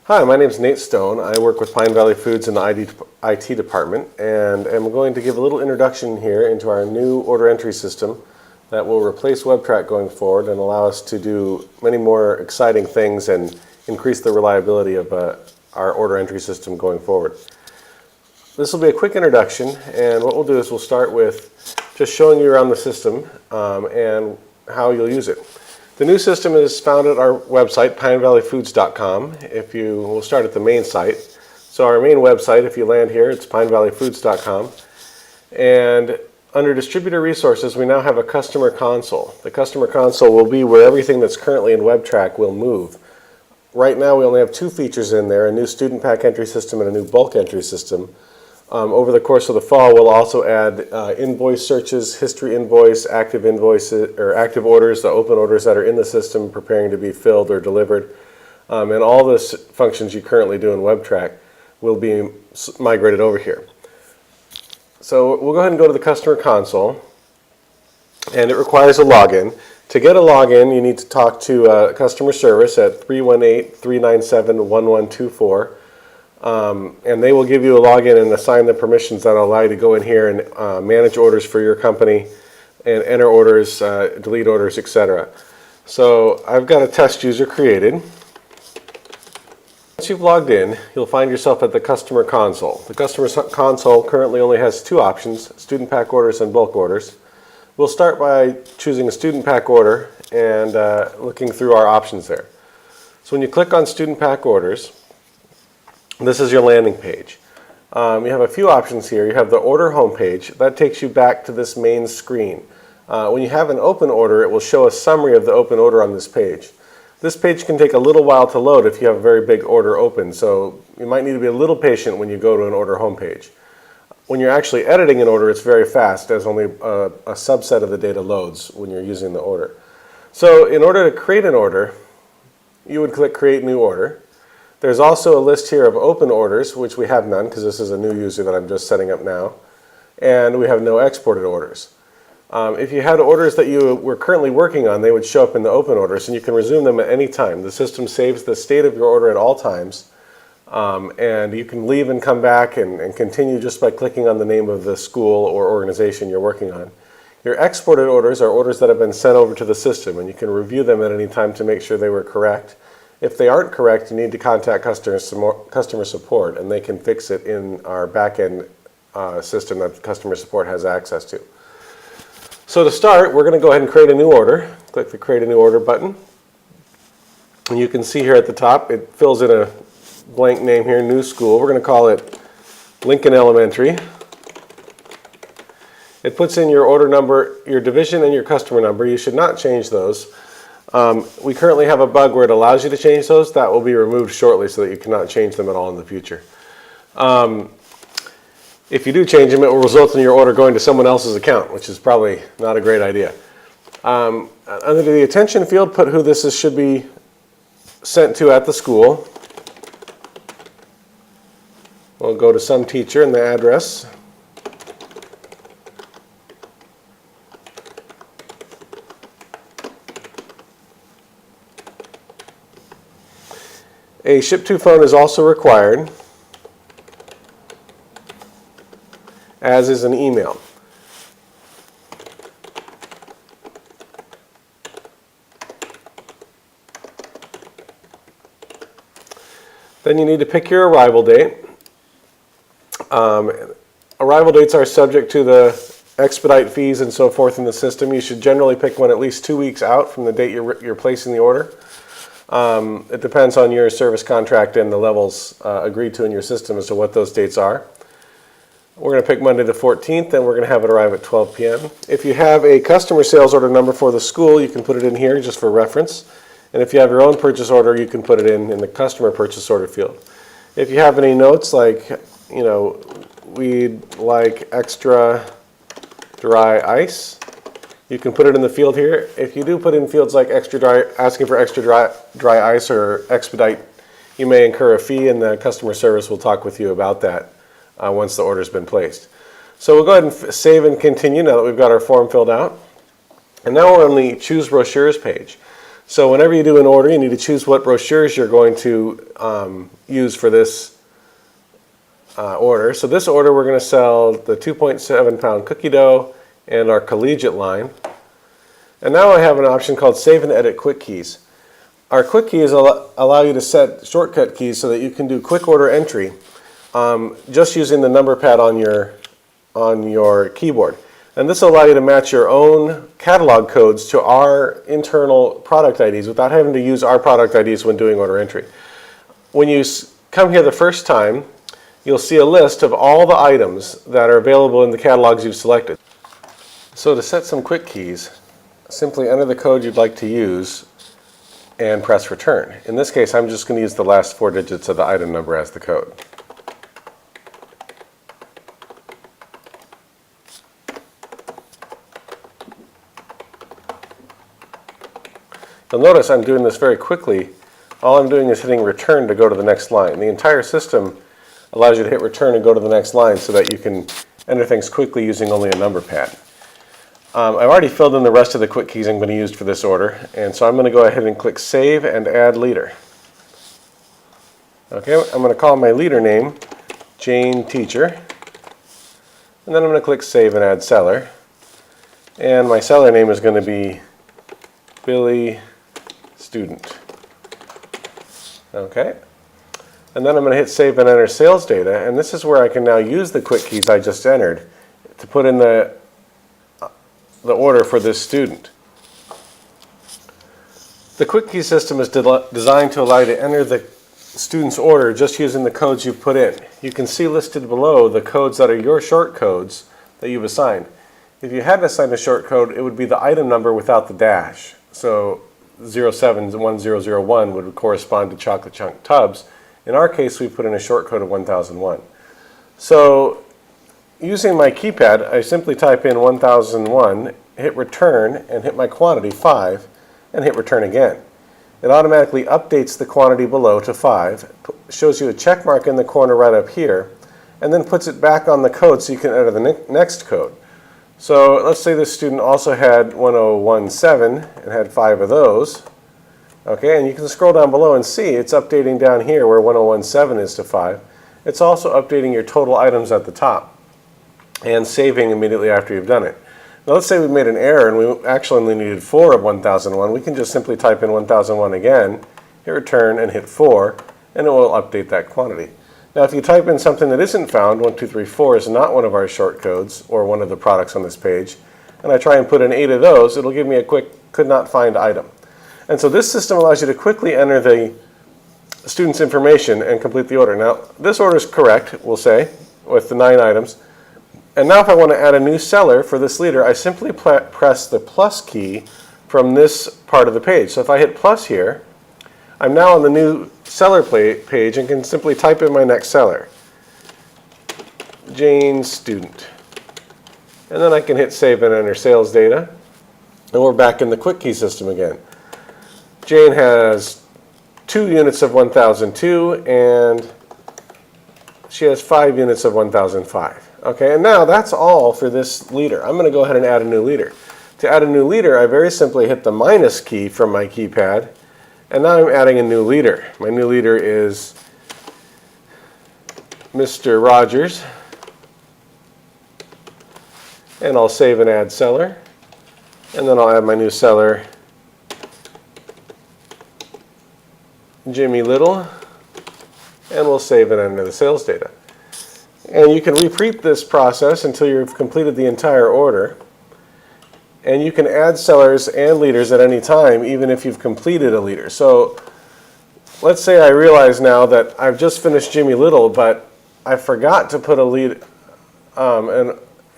Hi, my name is Nate Stone. I work with Pine Valley Foods in the IT department, and I'm going to give a little introduction here into our new order entry system that will replace WebTrack going forward and allow us to do many more exciting things and increase the reliability of our order entry system going forward. This will be a quick introduction, and what we'll do is we'll start with just showing you around the system and how you'll use it. The new system is found at our website, pinevalleyfoods.com. We'll start at the main site. So our main website, if you land here, it's pinevalleyfoods.com. And under distributor resources, we now have a customer console. The customer console will be where everything that's currently in WebTrack will move. Right now, we only have two features in there, a new student pack entry system and a new bulk entry system. Over the course of the fall, we'll also add invoice searches, history invoice, active invoices, or active orders, the open orders that are in the system preparing to be filled or delivered. And all the functions you currently do in WebTrack will be migrated over here. So we'll go ahead and go to the customer console, and it requires a login. To get a login, you need to talk to customer service at 318-397-1124. And they will give you a login and assign the permissions that will allow you to go in here and manage orders for your company and enter orders, delete orders, etc. So I've got a test user created. Once you've logged in, you'll find yourself at the customer console. The customer console currently only has two options, student pack orders and bulk orders. We'll start by choosing a student pack order and looking through our options there. So when you click on student pack orders, this is your landing page. You have a few options here. You have the order homepage. That takes you back to this main screen. When you have an open order, it will show a summary of the open order on this page. This page can take a little while to load if you have a very big order open, so you might need to be a little patient when you go to an order homepage. When you're actually editing an order, it's very fast, as only a subset of the data loads when you're using the order. So in order to create an order, you would click Create New Order. There's also a list here of open orders, which we have none because this is a new user that I'm just setting up now. And we have no exported orders. If you had orders that you were currently working on, they would show up in the open orders and you can resume them at any time. The system saves the state of your order at all times. And you can leave and come back and continue just by clicking on the name of the school or organization you're working on. Your exported orders are orders that have been sent over to the system, and you can review them at any time to make sure they were correct. If they aren't correct, you need to contact customer support, and they can fix it in our back-end system that customer support has access to. So to start, we're going to go ahead and create a new order. Click the Create a New Order button. And you can see here at the top, it fills in a blank name here, New School. We're going to call it Lincoln Elementary. It puts in your order number, your division, and your customer number. You should not change those. We currently have a bug where it allows you to change those. That will be removed shortly so that you cannot change them at all in the future. If you do change them, it will result in your order going to someone else's account, which is probably not a great idea. Under the attention field, put who this should be sent to at the school. We'll go to some teacher and the address. A ship-to phone is also required, as is an email. Then you need to pick your arrival date. Arrival dates are subject to the expedite fees and so forth in the system. You should generally pick one at least 2 weeks out from the date you're placing the order. It depends on your service contract and the levels agreed to in your system as to what those dates are. We're going to pick Monday the 14th, and we're going to have it arrive at 12 p.m. If you have a customer sales order number for the school, you can put it in here just for reference. And if you have your own purchase order, you can put it in the customer purchase order field. If you have any notes like, we'd like extra dry ice, you can put it in the field here. If you do put in fields like extra dry, asking for extra dry ice or expedite, you may incur a fee, and the customer service will talk with you about that once the order's been placed. So we'll go ahead and save and continue now that we've got our form filled out. And now we're on the Choose Brochures page. So whenever you do an order, you need to choose what brochures you're going to use for this order. So this order, we're going to sell the 2.7 pound cookie dough and our collegiate line. And now I have an option called Save and Edit Quick Keys. Our quick keys allow you to set shortcut keys so that you can do quick order entry just using the number pad on your keyboard. And this will allow you to match your own catalog codes to our internal product IDs without having to use our product IDs when doing order entry. When you come here the first time, you'll see a list of all the items that are available in the catalogs you've selected. So to set some quick keys, simply enter the code you'd like to use and press return. In this case, I'm just going to use the last 4 digits of the item number as the code. You'll notice I'm doing this very quickly. All I'm doing is hitting return to go to the next line. The entire system allows you to hit return and go to the next line so that you can enter things quickly using only a number pad. I've already filled in the rest of the quick keys I'm going to use for this order, and so I'm going to go ahead and click Save and Add Leader. Okay, I'm going to call my leader name Jane Teacher, and then I'm going to click Save and Add Seller, and my seller name is going to be Billy Student. Okay, and then I'm going to hit Save and Enter Sales Data, and this is where I can now use the quick keys I just entered to put in the order for this student. The quick key system is designed to allow you to enter the student's order just using the codes you've put in. You can see listed below the codes that are your short codes that you've assigned. If you hadn't assigned a short code, it would be the item number without the dash. So 071001 would correspond to chocolate chunk tubs. In our case, we put in a short code of 1001. So using my keypad, I simply type in 1001, hit return, and hit my quantity 5, and hit return again. It automatically updates the quantity below to 5, shows you a check mark in the corner right up here, and then puts it back on the code so you can enter the next code. So let's say this student also had 1017 and had 5 of those. Okay, and you can scroll down below and see it's updating down here where 1017 is to 5. It's also updating your total items at the top and saving immediately after you've done it. Now let's say we made an error and we actually only needed 4 of 1001. We can just simply type in 1001 again, hit return, and hit 4, and it will update that quantity. Now if you type in something that isn't found, 1234 is not one of our short codes or one of the products on this page, and I try and put in 8 of those, it'll give me a quick could not find item. And so this system allows you to quickly enter the student's information and complete the order. Now this order is correct, we'll say, with the 9 items. And now if I want to add a new seller for this leader, I simply press the plus key from this part of the page. So if I hit plus here, I'm now on the new seller page and can simply type in my next seller, Jane Student. And then I can hit Save and Enter Sales Data, and we're back in the quick key system again. Jane has 2 units of 1002, and she has 5 units of 1005. Okay, and now that's all for this leader. I'm going to go ahead and add a new leader. To add a new leader, I very simply hit the minus key from my keypad, and now I'm adding a new leader. My new leader is Mr. Rogers, and I'll save and add seller, and then I'll add my new seller, Jimmy Little, and we'll save and enter the sales data. And you can repeat this process until you've completed the entire order. And you can add sellers and leaders at any time, even if you've completed a leader. So let's say I realize now that I've just finished Jimmy Little, but I forgot to put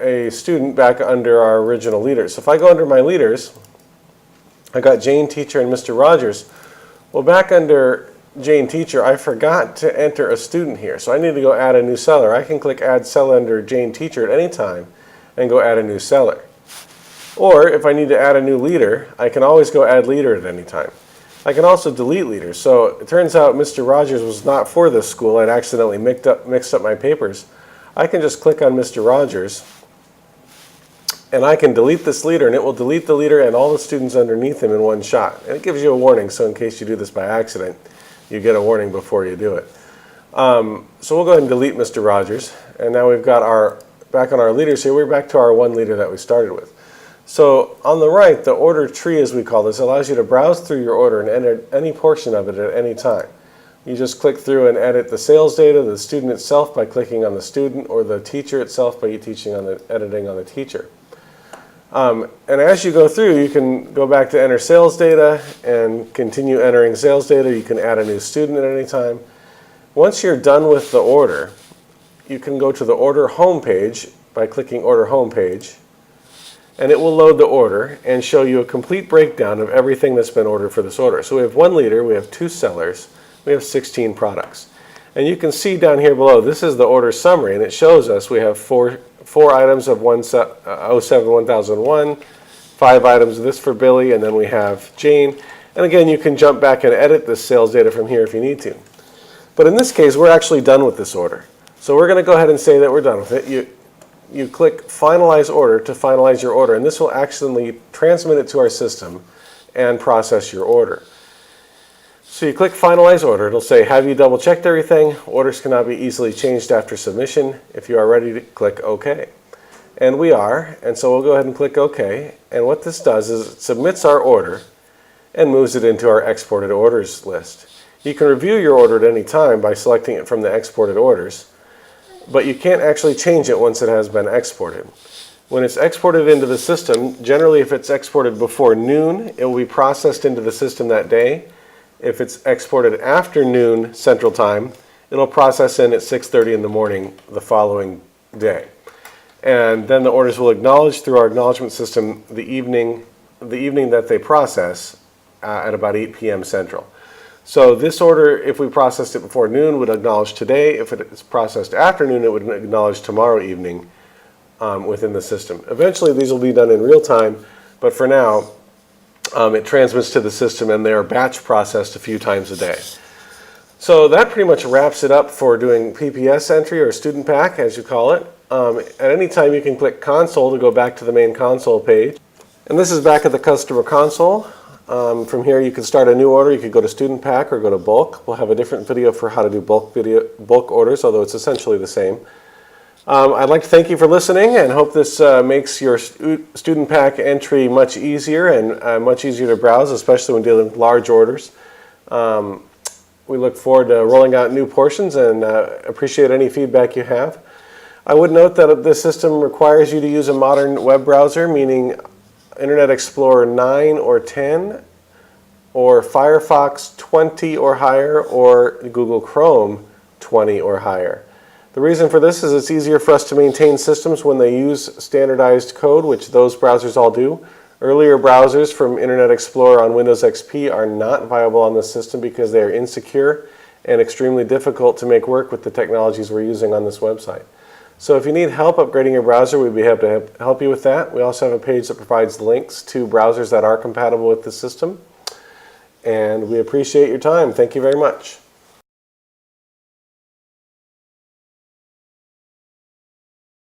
a student back under our original leaders. So if I go under my leaders, I got Jane Teacher and Mr. Rogers. Well, back under Jane Teacher, I forgot to enter a student here, so I need to go add a new seller. I can click Add Seller under Jane Teacher at any time and go add a new seller. Or if I need to add a new leader, I can always go Add Leader at any time. I can also delete leaders. So it turns out Mr. Rogers was not for this school. I'd accidentally mixed up my papers. I can just click on Mr. Rogers And I can delete this leader, and it will delete the leader and all the students underneath him in one shot. And it gives you a warning, so in case you do this by accident, you get a warning before you do it. So we'll go ahead and delete Mr. Rogers. And now we've got back on our leaders here, we're back to our one leader that we started with. So on the right, the order tree, as we call this, allows you to browse through your order and enter any portion of it at any time. You just click through and edit the sales data, the student itself by clicking on the student, or the teacher itself by editing on the teacher. And as you go through, you can go back to enter sales data and continue entering sales data. You can add a new student at any time. Once you're done with the order, you can go to the order home page by clicking order home page, and it will load the order and show you a complete breakdown of everything that's been ordered for this order. So we have one leader, we have 2 sellers, we have 16 products. And you can see down here below, this is the order summary, and it shows us we have four items of 07-1001, 5 items of this for Billy, and then we have Jane. And again, you can jump back and edit this sales data from here if you need to. But in this case, we're actually done with this order. So we're going to go ahead and say that we're done with it. You click Finalize Order to finalize your order, and this will actually transmit it to our system and process your order. So you click Finalize Order. It'll say, have you double checked everything? Orders cannot be easily changed after submission. If you are ready to click OK. And we are, and so we'll go ahead and click OK. And what this does is it submits our order and moves it into our exported orders list. You can review your order at any time by selecting it from the exported orders, but you can't actually change it once it has been exported. When it's exported into the system, generally if it's exported before noon, it will be processed into the system that day. If it's exported after noon Central Time, it'll process in at 6:30 in the morning the following day. And then the orders will acknowledge through our acknowledgement system the evening that they process at about 8 p.m. Central. So this order, if we processed it before noon, would acknowledge today. If it is processed after noon, it would acknowledge tomorrow evening within the system. Eventually, these will be done in real time, but for now, it transmits to the system, and they are batch processed a few times a day. So that pretty much wraps it up for doing PPS entry, or student pack, as you call it. At any time, you can click Console to go back to the main console page. And this is back at the customer console. From here, you can start a new order. You could go to student pack or go to bulk. We'll have a different video for how to do bulk orders, although it's essentially the same. I'd like to thank you for listening and hope this makes your student pack entry much easier and much easier to browse, especially when dealing with large orders. We look forward to rolling out new portions and appreciate any feedback you have. I would note that this system requires you to use a modern web browser, meaning Internet Explorer 9 or 10, or Firefox 20 or higher, or Google Chrome 20 or higher. The reason for this is it's easier for us to maintain systems when they use standardized code, which those browsers all do. Earlier browsers from Internet Explorer on Windows XP are not viable on this system because they are insecure and extremely difficult to make work with the technologies we're using on this website. So if you need help upgrading your browser, we'd be happy to help you with that. We also have a page that provides links to browsers that are compatible with the system. And we appreciate your time. Thank you very much.